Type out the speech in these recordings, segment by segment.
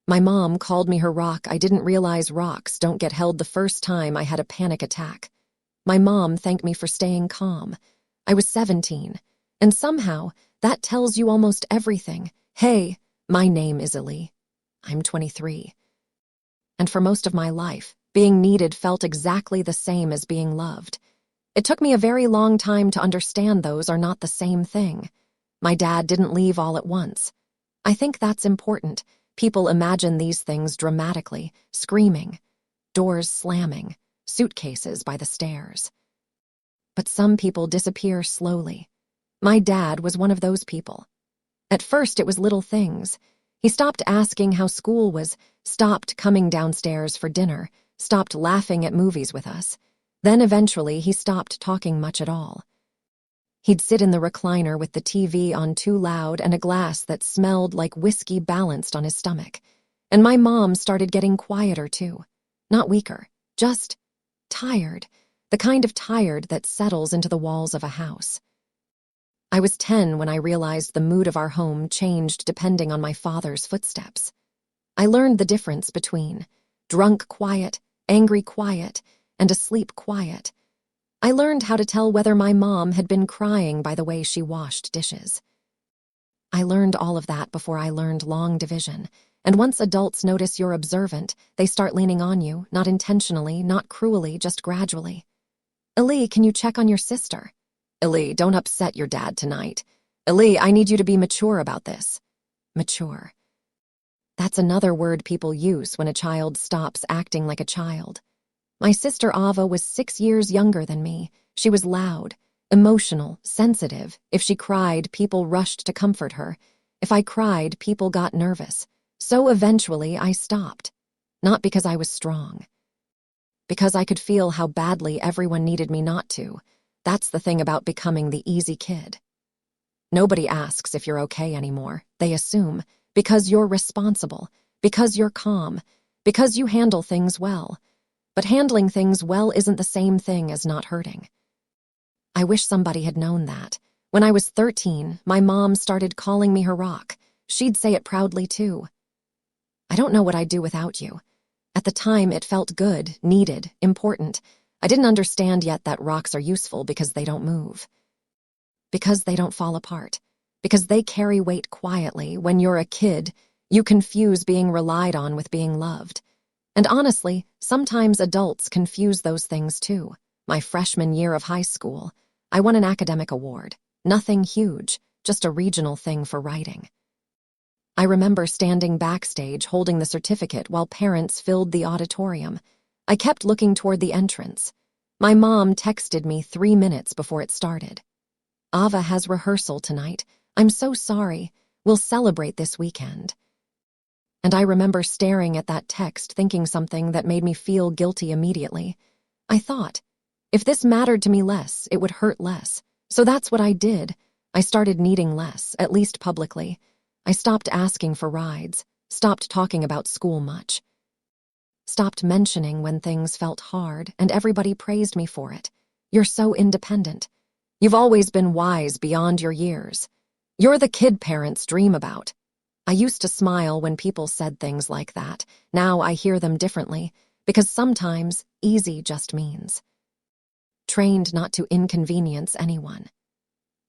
My mom called me her rock. I didn't realize rocks don't get held the first time I had a panic attack. My mom thanked me for staying calm. I was 17, and somehow that tells you almost everything. Hey, my name is Ali. I'm 23. And for most of my life, being needed felt exactly the same as being loved. It took me a very long time to understand those are not the same thing. My dad didn't leave all at once. I think that's important. People imagine these things dramatically, screaming, doors slamming, suitcases by the stairs. But some people disappear slowly. My dad was one of those people. At first, it was little things. He stopped asking how school was, stopped coming downstairs for dinner, stopped laughing at movies with us. Then eventually, he stopped talking much at all. He'd sit in the recliner with the TV on too loud and a glass that smelled like whiskey balanced on his stomach. And my mom started getting quieter too. Not weaker, just tired. The kind of tired that settles into the walls of a house. I was 10 when I realized the mood of our home changed depending on my father's footsteps. I learned the difference between drunk quiet, angry quiet, and asleep quiet. I learned how to tell whether my mom had been crying by the way she washed dishes. I learned all of that before I learned long division, and once adults notice you're observant, they start leaning on you, not intentionally, not cruelly, just gradually. Ali, can you check on your sister? Ali, don't upset your dad tonight. Ali, I need you to be mature about this. Mature. That's another word people use when a child stops acting like a child. My sister Ava was 6 years younger than me. She was loud, emotional, sensitive. If she cried, people rushed to comfort her. If I cried, people got nervous. So eventually I stopped. Not because I was strong. Because I could feel how badly everyone needed me not to. That's the thing about becoming the easy kid. Nobody asks if you're okay anymore. They assume, because you're responsible, because you're calm, because you handle things well. But handling things well isn't the same thing as not hurting. I wish somebody had known that. When I was 13, my mom started calling me her rock. She'd say it proudly too. I don't know what I'd do without you. At the time, it felt good, needed, important. I didn't understand yet that rocks are useful because they don't move. Because they don't fall apart. Because they carry weight quietly. When you're a kid, you confuse being relied on with being loved. And honestly, sometimes adults confuse those things too. My freshman year of high school, I won an academic award. Nothing huge, just a regional thing for writing. I remember standing backstage holding the certificate while parents filled the auditorium. I kept looking toward the entrance. My mom texted me 3 minutes before it started. Ava has rehearsal tonight. I'm so sorry. We'll celebrate this weekend. And I remember staring at that text thinking something that made me feel guilty immediately. I thought, if this mattered to me less, it would hurt less. So that's what I did. I started needing less, at least publicly. I stopped asking for rides, stopped talking about school much. Stopped mentioning when things felt hard, and everybody praised me for it. You're so independent. You've always been wise beyond your years. You're the kid parents dream about. I used to smile when people said things like that. Now I hear them differently, because sometimes easy just means trained not to inconvenience anyone.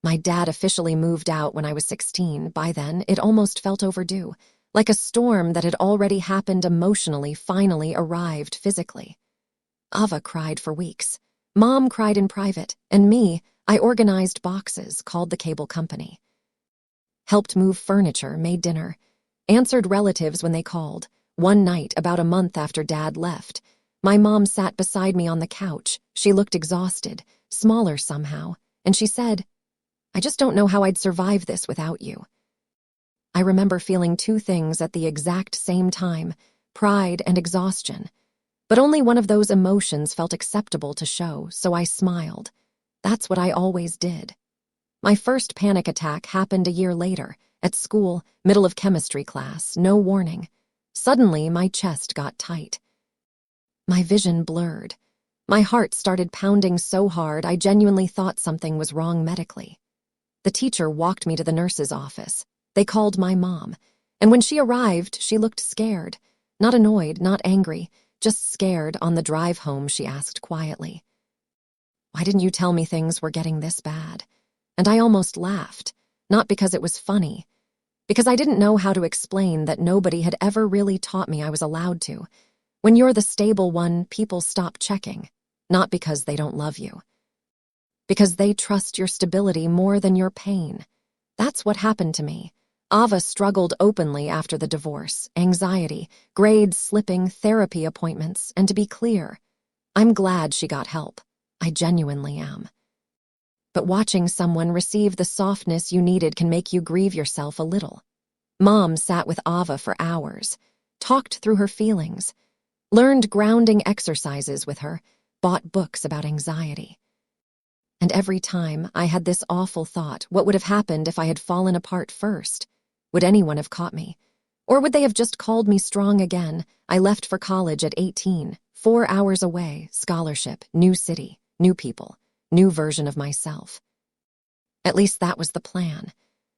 My dad officially moved out when I was 16. By then, it almost felt overdue, like a storm that had already happened emotionally finally arrived physically. Ava cried for weeks. Mom cried in private, and me, I organized boxes, called the cable company. Helped move furniture, made dinner, answered relatives when they called. One night, about a month after Dad left, my mom sat beside me on the couch. She looked exhausted, smaller somehow, and she said, I just don't know how I'd survive this without you. I remember feeling two things at the exact same time, pride and exhaustion. But only one of those emotions felt acceptable to show, so I smiled. That's what I always did. My first panic attack happened a year later, at school, middle of chemistry class, no warning. Suddenly, my chest got tight. My vision blurred. My heart started pounding so hard I genuinely thought something was wrong medically. The teacher walked me to the nurse's office. They called my mom. And when she arrived, she looked scared. Not annoyed, not angry, just scared. On the drive home, she asked quietly, "Why didn't you tell me things were getting this bad?" And I almost laughed, not because it was funny, because I didn't know how to explain that nobody had ever really taught me I was allowed to. When you're the stable one, people stop checking, not because they don't love you, because they trust your stability more than your pain. That's what happened to me. Ava struggled openly after the divorce, anxiety, grades slipping, therapy appointments, and to be clear, I'm glad she got help. I genuinely am. But watching someone receive the softness you needed can make you grieve yourself a little. Mom sat with Ava for hours, talked through her feelings, learned grounding exercises with her, bought books about anxiety. And every time I had this awful thought, what would have happened if I had fallen apart first? Would anyone have caught me? Or would they have just called me strong again? I left for college at 18, 4 hours away, scholarship, new city, new people, new version of myself. At least that was the plan.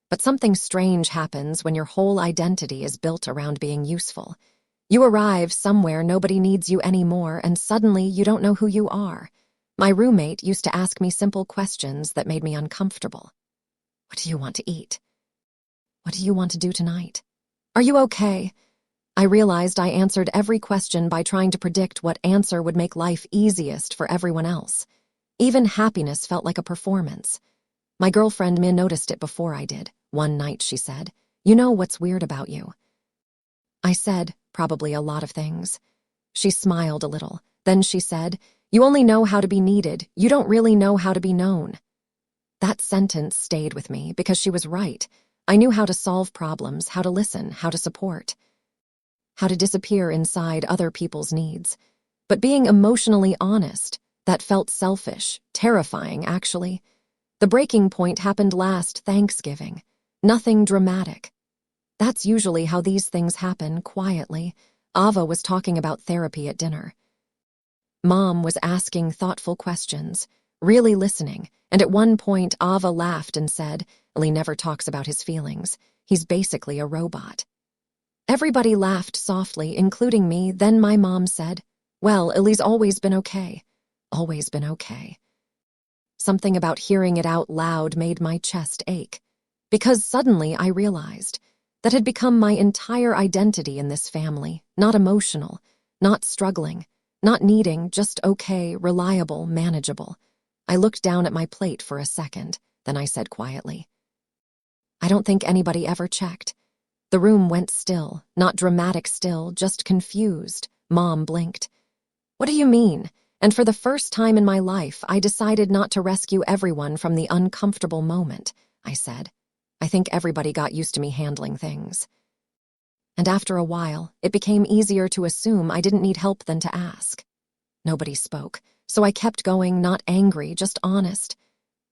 But something strange happens when your whole identity is built around being useful. You arrive somewhere nobody needs you anymore, and suddenly you don't know who you are. My roommate used to ask me simple questions that made me uncomfortable. What do you want to eat? What do you want to do tonight? Are you okay? I realized I answered every question by trying to predict what answer would make life easiest for everyone else. Even happiness felt like a performance. My girlfriend Min noticed it before I did. One night she said, "You know what's weird about you?" I said, "Probably a lot of things." She smiled a little. Then she said, "You only know how to be needed. You don't really know how to be known." That sentence stayed with me because she was right. I knew how to solve problems, how to listen, how to support, how to disappear inside other people's needs. But being emotionally honest, that felt selfish, terrifying, actually. The breaking point happened last Thanksgiving. Nothing dramatic. That's usually how these things happen, quietly. Ava was talking about therapy at dinner. Mom was asking thoughtful questions, really listening, and at one point Ava laughed and said, "Lee never talks about his feelings. He's basically a robot." Everybody laughed softly, including me. Then my mom said, "Well, Ellie's always been okay. Always been okay." Something about hearing it out loud made my chest ache, because suddenly I realized that had become my entire identity in this family, not emotional, not struggling, not needing, just okay, reliable, manageable. I looked down at my plate for a second, then I said quietly, "I don't think anybody ever checked." The room went still, not dramatic still, just confused. Mom blinked. "What do you mean?" And for the first time in my life, I decided not to rescue everyone from the uncomfortable moment, I said. "I think everybody got used to me handling things." And after a while, it became easier to assume I didn't need help than to ask. Nobody spoke, so I kept going, not angry, just honest.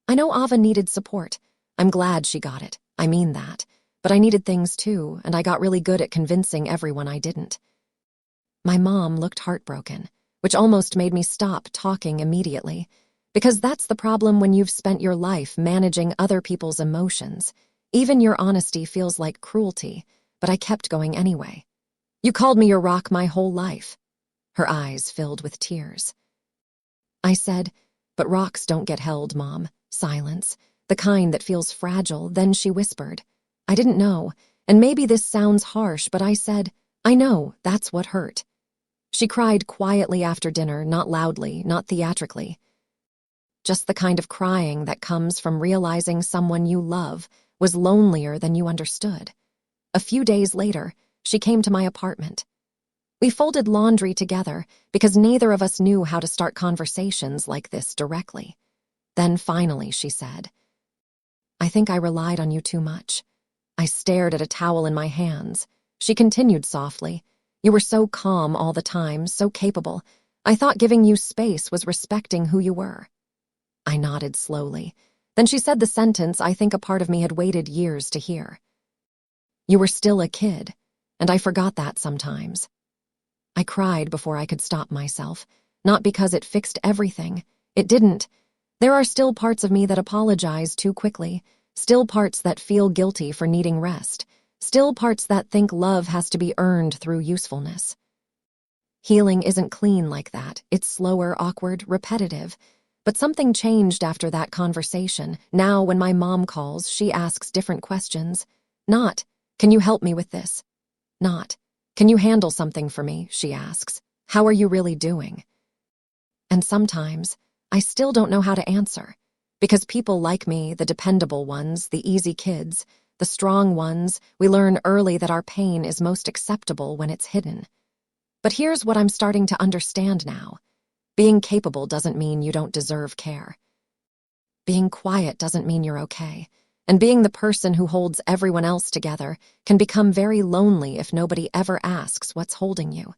I know Ava needed support. I'm glad she got it. I mean that. But I needed things too, and I got really good at convincing everyone I didn't. My mom looked heartbroken, which almost made me stop talking immediately, because that's the problem when you've spent your life managing other people's emotions. Even your honesty feels like cruelty, but I kept going anyway. "You called me your rock my whole life." Her eyes filled with tears. I said, "But rocks don't get held, Mom." Silence, the kind that feels fragile. Then she whispered, "I didn't know, and maybe this sounds harsh, but I said, I know, that's what hurt." She cried quietly after dinner, not loudly, not theatrically. Just the kind of crying that comes from realizing someone you love was lonelier than you understood. A few days later, she came to my apartment. We folded laundry together because neither of us knew how to start conversations like this directly. Then finally she said, "I think I relied on you too much." I stared at a towel in my hands. She continued softly, "You were so calm all the time, so capable. I thought giving you space was respecting who you were." I nodded slowly. Then she said the sentence I think a part of me had waited years to hear. "You were still a kid, and I forgot that sometimes." I cried before I could stop myself, not because it fixed everything. It didn't. There are still parts of me that apologize too quickly, still parts that feel guilty for needing rest, Still parts that think love has to be earned through usefulness. Healing isn't clean like that. It's slower, awkward, repetitive. But something changed after that conversation. Now, when my mom calls, she asks different questions. Not, "Can you help me with this?" Not, "Can you handle something for me?" she asks. "How are you really doing?" And sometimes, I still don't know how to answer. Because people like me, the dependable ones, the easy kids, the strong ones, we learn early that our pain is most acceptable when it's hidden. But here's what I'm starting to understand now. Being capable doesn't mean you don't deserve care. Being quiet doesn't mean you're okay. And being the person who holds everyone else together can become very lonely if nobody ever asks what's holding you.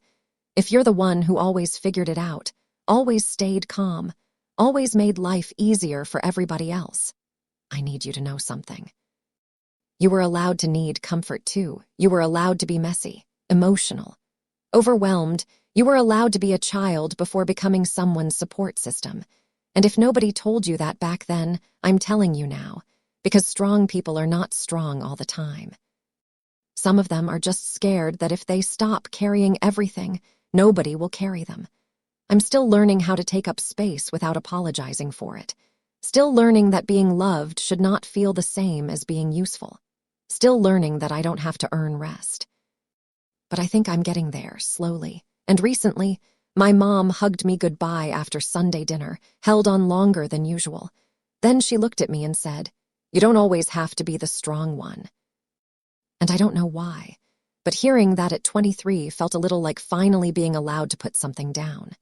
If you're the one who always figured it out, always stayed calm, always made life easier for everybody else, I need you to know something. You were allowed to need comfort too. You were allowed to be messy, emotional, overwhelmed. You were allowed to be a child before becoming someone's support system. And if nobody told you that back then, I'm telling you now, because strong people are not strong all the time. Some of them are just scared that if they stop carrying everything, nobody will carry them. I'm still learning how to take up space without apologizing for it. Still learning that being loved should not feel the same as being useful. Still learning that I don't have to earn rest. But I think I'm getting there, slowly. And recently, my mom hugged me goodbye after Sunday dinner, held on longer than usual. Then she looked at me and said, "You don't always have to be the strong one." And I don't know why, but hearing that at 23 felt a little like finally being allowed to put something down.